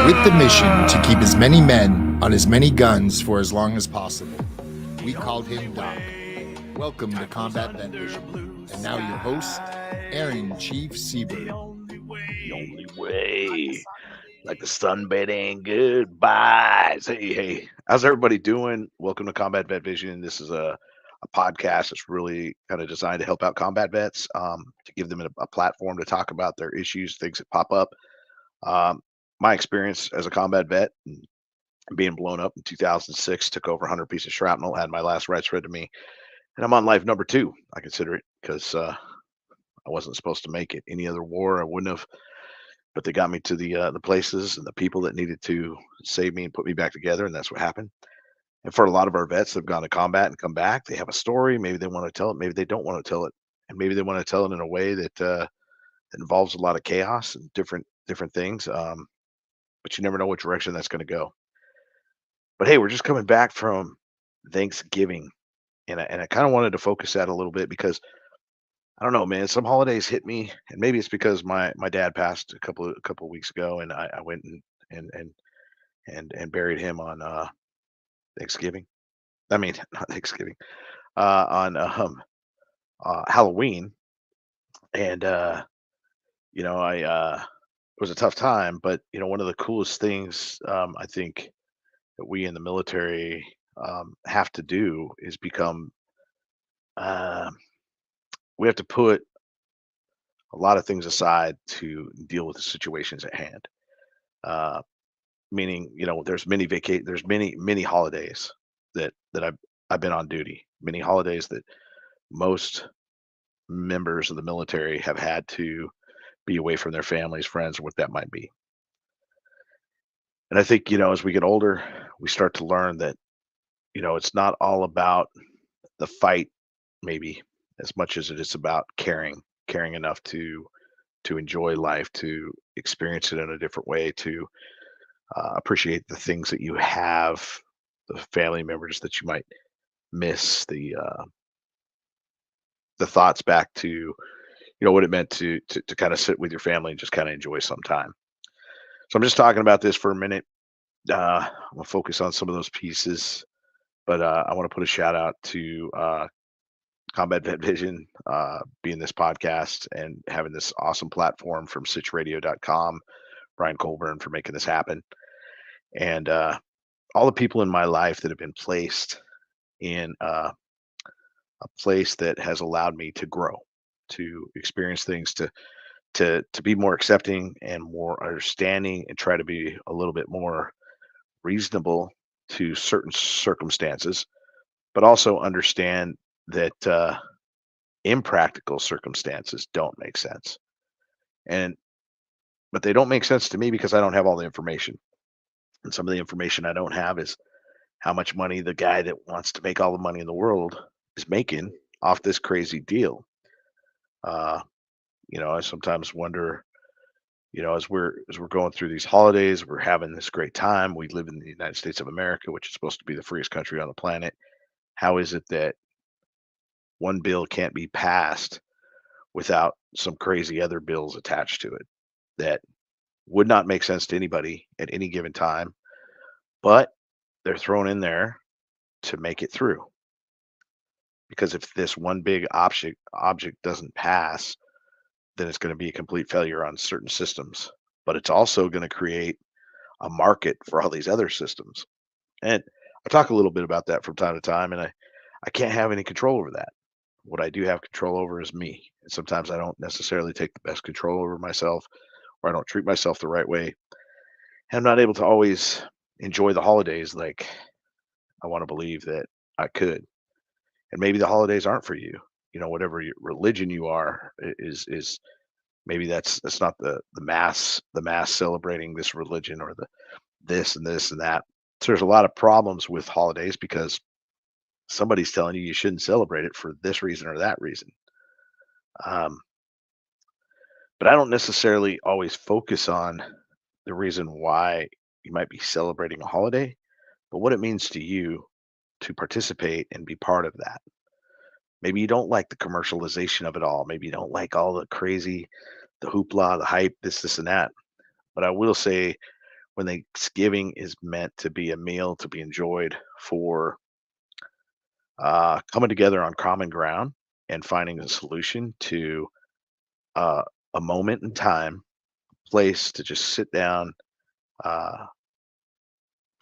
With the mission to keep as many men on as many guns for as long as possible, we called him Doc. Welcome to Combat Vet Vision. And now your host, Aaron Chief Siebert. The only way. Like the sunbathing goodbyes. Hey, how's everybody doing? Welcome to Combat Vet Vision. This is a podcast that's really kind of designed to help out combat vets, to give them a platform to talk about their issues, things that pop up. Um, my experience as a combat vet, being blown up in 2006, took over 100 pieces of shrapnel, had my last rites read to me, and I'm on life number 2. I consider it because I wasn't supposed to make it. Any other war, I wouldn't have. But they got me to the places and the people that needed to save me and put me back together, and that's what happened. And for a lot of our vets that have gone to combat and come back, they have a story. Maybe they want to tell it. Maybe they don't want to tell it, and maybe they want to tell it in a way that involves a lot of chaos and different things. But you never know what direction that's going to go. But hey, we're just coming back from Thanksgiving, and I kind of wanted to focus that a little bit because I don't know, man. Some holidays hit me, and maybe it's because my dad passed a couple of weeks ago, and I went and buried him on Thanksgiving. I mean, not Thanksgiving, on Halloween, and it was a tough time, but one of the coolest things I think that we in the military have to do is become. Uh, we have to put a lot of things aside to deal with the situations at hand. Uh, Meaning, there's many holidays that I've been on duty. Many holidays that most members of the military have had to be away from their families, friends, or what that might be. And I think, as we get older, we start to learn that, it's not all about the fight, maybe as much as it is about caring enough to enjoy life, to experience it in a different way, to appreciate the things that you have, the family members that you might miss, the thoughts back to what it meant to kind of sit with your family and just kind of enjoy some time. So I'm just talking about this for a minute. I'm gonna focus on some of those pieces, but I want to put a shout out to Combat Vet Vision, being this podcast and having this awesome platform from sitchradio.com, Brian Colburn for making this happen, and all the people in my life that have been placed in a place that has allowed me to grow, to experience things, to be more accepting and more understanding, and try to be a little bit more reasonable to certain circumstances, but also understand that impractical circumstances don't make sense. And but they don't make sense to me because I don't have all the information. And some of the information I don't have is how much money the guy that wants to make all the money in the world is making off this crazy deal. Uh, I sometimes wonder, as we're going through these holidays, we're having this great time. We live in the United States of America, which is supposed to be the freest country on the planet. How is it that one bill can't be passed without some crazy other bills attached to it that would not make sense to anybody at any given time, but they're thrown in there to make it through? Because if this one big object doesn't pass, then it's going to be a complete failure on certain systems. But it's also going to create a market for all these other systems. And I talk a little bit about that from time to time, and I can't have any control over that. What I do have control over is me. And sometimes I don't necessarily take the best control over myself, or I don't treat myself the right way. And I'm not able to always enjoy the holidays like I want to believe that I could. And maybe the holidays aren't for you. Whatever your religion you are is maybe that's not the mass celebrating this religion, or the this and this and that. So there's a lot of problems with holidays because somebody's telling you shouldn't celebrate it for this reason or that reason. Um, but I don't necessarily always focus on the reason why you might be celebrating a holiday, but what it means to you to participate and be part of that. Maybe you don't like the commercialization of it all. Maybe you don't like all the crazy, the hoopla, the hype, this, and that. But I will say, when Thanksgiving is meant to be a meal to be enjoyed for coming together on common ground and finding a solution to uh, a moment in time, place to just sit down, uh,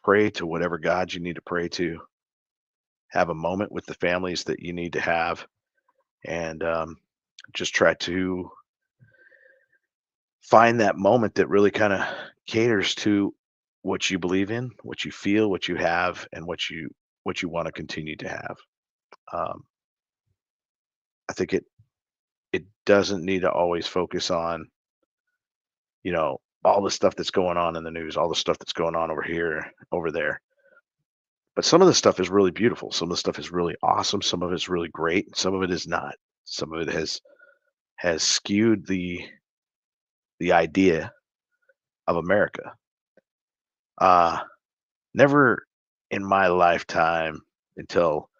pray to whatever God you need to pray to, have a moment with the families that you need to have, and just try to find that moment that really kind of caters to what you believe in, what you feel, what you have, and what you want to continue to have. Um, I think it doesn't need to always focus on all the stuff that's going on in the news, all the stuff that's going on over here, over there. But some of the stuff is really beautiful. Some of the stuff is really awesome. Some of it's really great. Some of it is not. Some of it has skewed the idea of America. Uh, Never in my lifetime until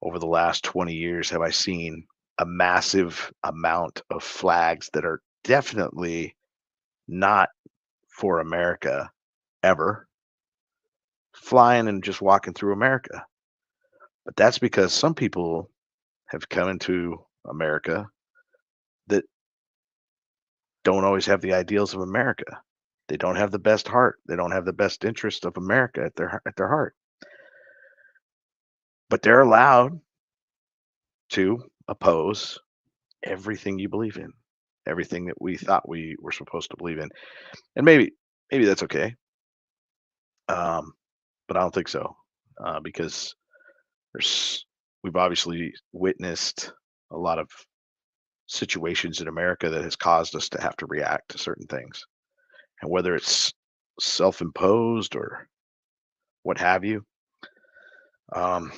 over the last 20 years have I seen a massive amount of flags that are definitely not for America ever flying and just walking through America. But that's because some people have come into America that don't always have the ideals of America. They don't have the best heart. They don't have the best interest of America at their heart. But they're allowed to oppose everything you believe in, everything that we thought we were supposed to believe in. And maybe that's okay. Um, but I don't think so. Because there's we've obviously witnessed a lot of situations in America that has caused us to have to react to certain things. And whether it's self-imposed or what have you, um,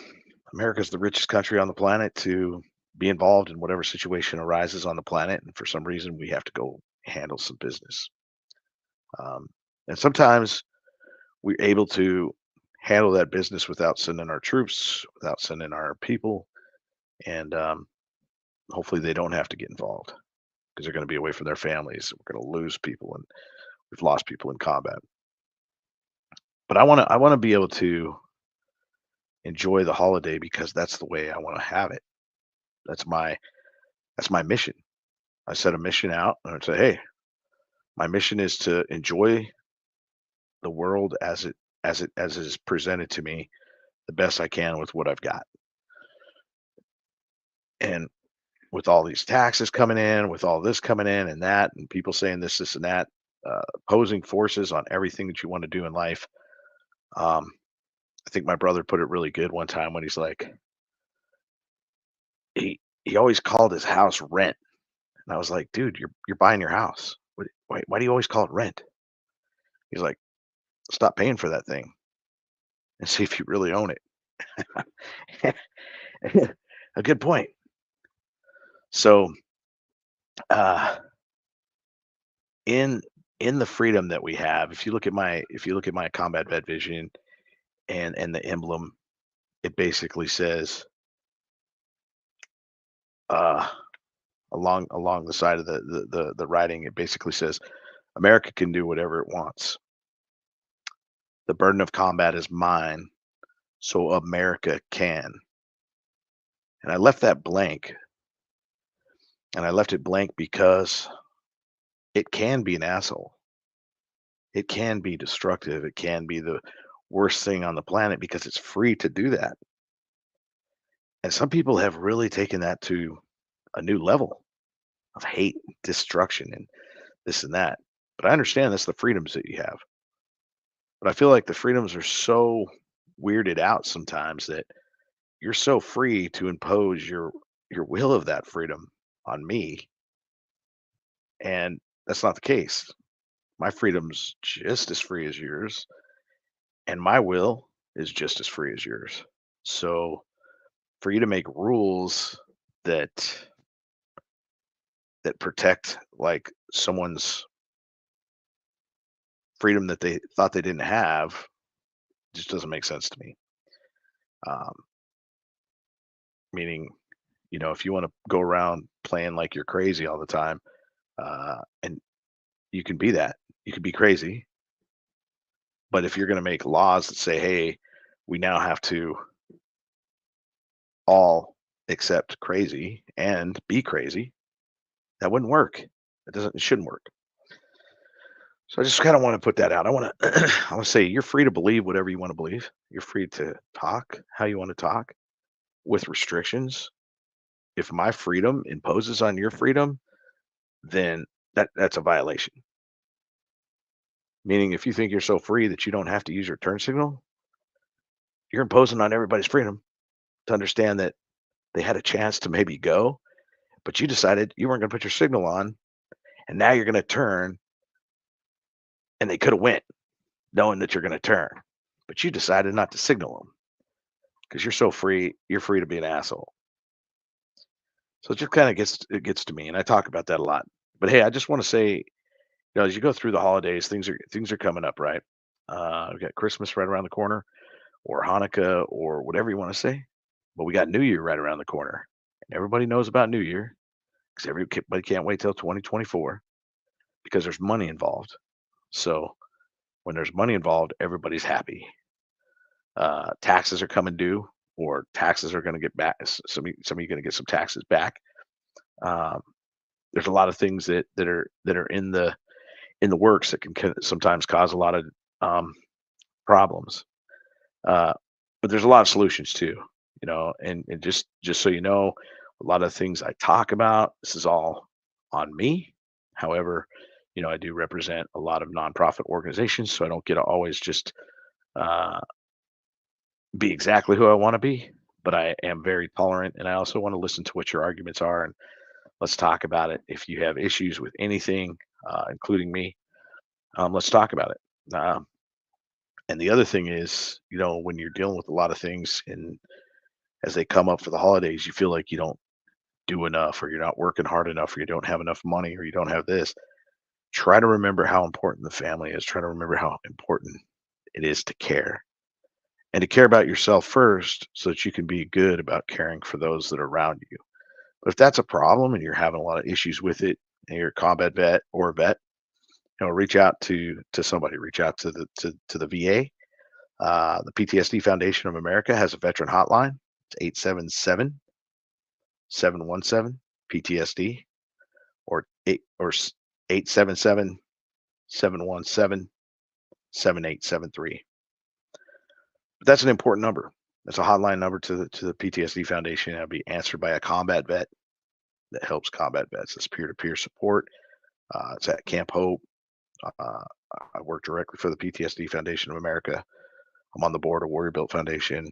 America's the richest country on the planet to be involved in whatever situation arises on the planet. And for some reason, we have to go handle some business. Um, and sometimes we're able to handle that business without sending our troops, without sending our people, and hopefully they don't have to get involved because they're going to be away from their families. We're going to lose people, and we've lost people in combat. But I want to be able to enjoy the holiday because that's the way I want to have it. That's my that's my mission. I set a mission out and I say, hey, my mission is to enjoy the world as it is presented to me the best I can with what I've got. And with all these taxes coming in, with all this coming in and that, and people saying this, and that, opposing forces on everything that you want to do in life. I think my brother put it really good one time when he's like, he always called his house rent, and I was like, dude, you're buying your house. Why do you always call it rent? He's like, stop paying for that thing and see if you really own it. A good point. So, uh, in in the freedom that we have, if you look at my combat vet vision and the emblem, it basically says uh, along the side of the writing, it basically says America can do whatever it wants. The burden of combat is mine, so America can. And I left that blank, and I left it blank because it can be an asshole. It can be destructive. It can be the worst thing on the planet because it's free to do that. And some people have really taken that to a new level of hate, destruction, and this and that. But I understand that's the freedoms that you have. But I feel like the freedoms are so weirded out sometimes that you're so free to impose your will of that freedom on me, and that's not the case. My freedom's just as free as yours, and my will is just as free as yours. So for you to make rules that protect like someone's freedom that they thought they didn't have just doesn't make sense to me. Um, Meaning, if you want to go around playing like you're crazy all the time, and you can be that, you can be crazy, But if you're going to make laws that say, hey, we now have to all accept crazy and be crazy, that wouldn't work. It shouldn't work. So I just kind of want to put that out. I want to I want to say you're free to believe whatever you want to believe. You're free to talk how you want to talk with restrictions. If my freedom imposes on your freedom, then that's a violation. Meaning if you think you're so free that you don't have to use your turn signal, you're imposing on everybody's freedom to understand that they had a chance to maybe go, but you decided you weren't going to put your signal on, and now you're going to turn, and they could have went knowing that you're going to turn, but you decided not to signal them because you're so free. You're free to be an asshole. So it just kind of gets to me, and I talk about that a lot. But hey, I just want to say, as you go through the holidays, things are coming up, right? We've got Christmas right around the corner, or Hanukkah, or whatever you want to say. But we got New Year right around the corner, and everybody knows about New Year because everybody can't wait till 2024 because there's money involved. So when there's money involved, everybody's happy. Taxes are coming due, or taxes are going to get back. Some of you going to get some taxes back. Um, there's a lot of things that are in the works that can sometimes cause a lot of problems. Uh, but there's a lot of solutions too, and just so you know, a lot of things I talk about, this is all on me. However, I do represent a lot of nonprofit organizations, so I don't get to always just uh, be exactly who I want to be, but I am very tolerant, and I also want to listen to what your arguments are, and let's talk about it. If you have issues with anything, including me, let's talk about it. And the other thing is, when you're dealing with a lot of things, and as they come up for the holidays, you feel like you don't do enough, or you're not working hard enough, or you don't have enough money, or you don't have this. Try to remember how important the family is. Try to remember how important it is to care, and to care about yourself first so that you can be good about caring for those that are around you. But if that's a problem and you're having a lot of issues with it, and you're a combat vet or a vet, reach out to somebody. Reach out to the VA. The PTSD Foundation of America has a veteran hotline. It's 877-717 PTSD, or 877-717-7873. But that's an important number. That's a hotline number to the PTSD Foundation. It'll be answered by a combat vet that helps combat vets. It's peer-to-peer support. It's at Camp Hope. Uh, I work directly for the PTSD Foundation of America. I'm on the board of Warrior Built Foundation.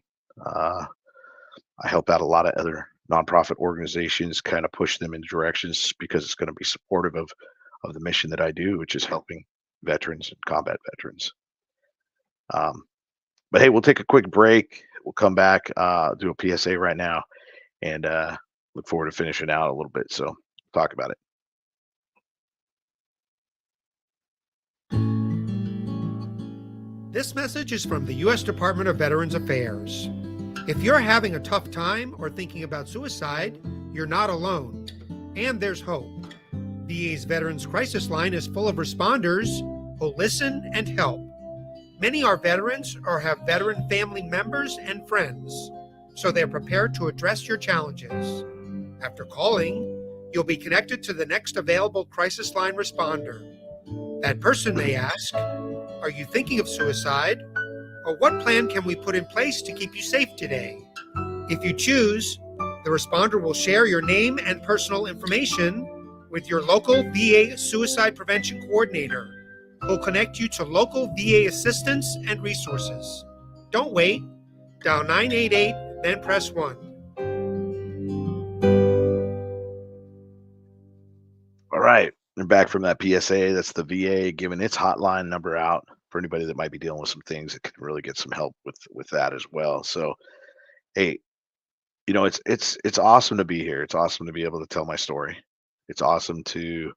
I help out a lot of other nonprofit organizations, kind of push them in directions because it's going to be supportive of the mission that I do, which is helping veterans and combat veterans. But hey, we'll take a quick break. We'll come back, do a PSA right now, and look forward to finishing out a little bit. So talk about it. This message is from the U.S. Department of Veterans Affairs. If you're having a tough time or thinking about suicide, you're not alone. And there's hope. VA's Veterans Crisis Line is full of responders who listen and help. Many are veterans or have veteran family members and friends, so they're prepared to address your challenges. After calling, you'll be connected to the next available crisis line responder. That person may ask, "Are you thinking of suicide?" Or "What plan can we put in place to keep you safe today?" If you choose, the responder will share your name and personal information with your local VA suicide prevention coordinator, who'll connect you to local VA assistance and resources. Don't wait. Dial 988, then press 1. All right. We're back from that PSA. That's the VA giving its hotline number out for anybody that might be dealing with some things that can really get some help with that as well. So, hey, it's awesome to be here. It's awesome to be able to tell my story. It's awesome to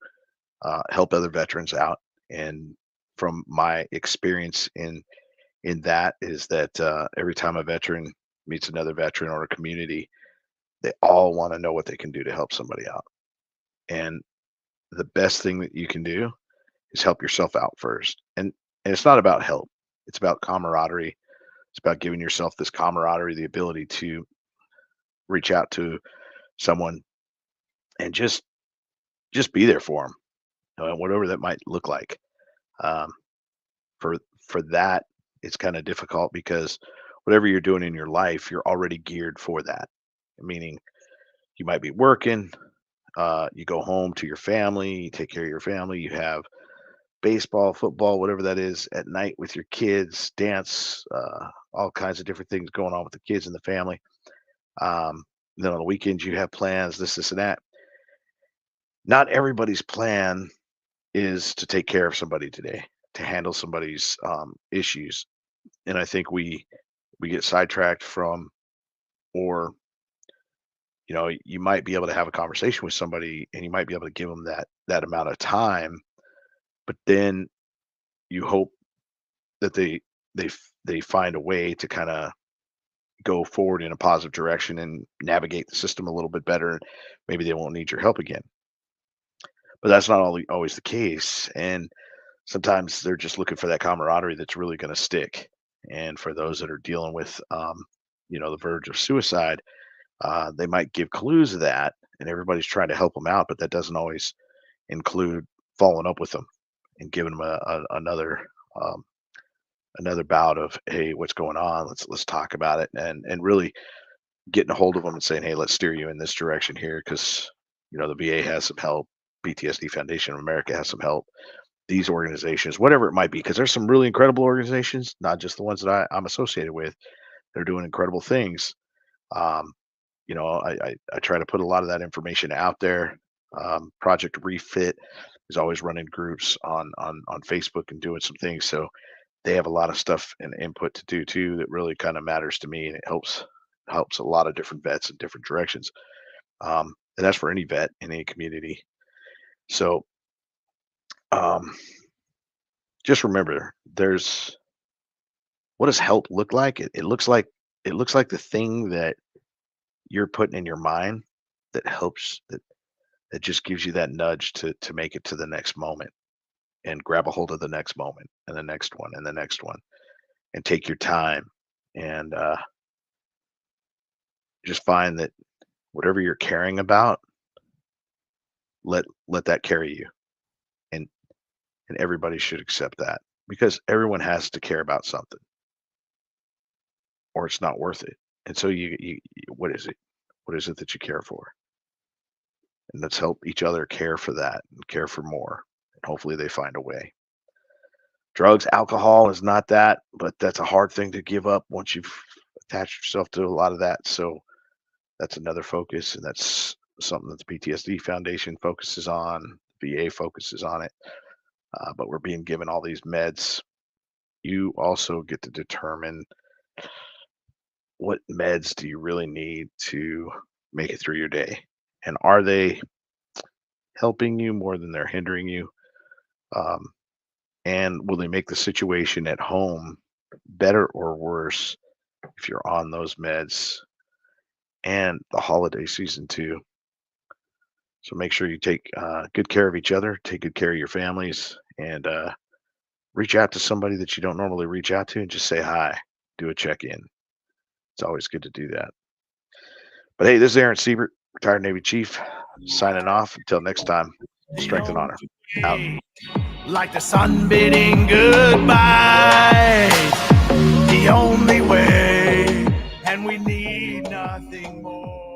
help other veterans out. And from my experience in that is that every time a veteran meets another veteran or a community, they all want to know what they can do to help somebody out. And the best thing that you can do is help yourself out first. And it's not about help. It's about camaraderie. It's about giving yourself this camaraderie, the ability to reach out to someone and just be there for them, whatever that might look like. Um, for that, it's kind of difficult because whatever you're doing in your life, you're already geared for that. Meaning, you might be working, you go home to your family, you take care of your family, you have baseball, football, whatever that is at night with your kids, dance, all kinds of different things going on with the kids and the family. Then on the weekends, you have plans, this, and that. Not everybody's plan is to take care of somebody today, to handle somebody's issues. And I think we get sidetracked from, or you might be able to have a conversation with somebody and you might be able to give them that amount of time, but then you hope that they find a way to kind of go forward in a positive direction and navigate the system a little bit better. Maybe they won't need your help again, but that's not always the case. And sometimes they're just looking for that camaraderie that's really going to stick. And for those that are dealing with, the verge of suicide, they might give clues of that, and everybody's trying to help them out, but that doesn't always include following up with them and giving them another bout of, hey, what's going on? Let's talk about it, and really getting a hold of them and saying, hey, let's steer you in this direction here, because the VA has some help, PTSD Foundation of America has some help, these organizations, whatever it might be, because there's some really incredible organizations, not just the ones that I'm associated with. They're doing incredible things. I try to put a lot of that information out there. Project Refit is always running groups on Facebook and doing some things. So they have a lot of stuff and input to do too that really kind of matters to me, and it helps a lot of different vets in different directions. And that's for any vet in any community. So just remember, what does help look like? It looks like the thing that you're putting in your mind that helps, that just gives you that nudge to make it to the next moment and grab a hold of the next moment and the next one and the next one, and take your time and just find that whatever you're caring about, let that carry you. And everybody should accept that, because everyone has to care about something or it's not worth it. And so you what is it? What is it that you care for? And let's help each other care for that and care for more. And hopefully they find a way. Drugs, alcohol is not that, but that's a hard thing to give up once you've attached yourself to a lot of that. So that's another focus, and that's something that the PTSD Foundation focuses on. VA focuses on it. But we're being given all these meds. You also get to determine what meds do you really need to make it through your day, and are they helping you more than they're hindering you? And will they make the situation at home better or worse if you're on those meds? And the holiday season too. So make sure you take good care of each other, take good care of your families, and reach out to somebody that you don't normally reach out to and just say hi, do a check-in. It's always good to do that. But hey, this is Aaron Siebert, retired Navy Chief, signing off. Until next time, strength and honor. Out. Like the sun bidding goodbye, the only way, and we need nothing more.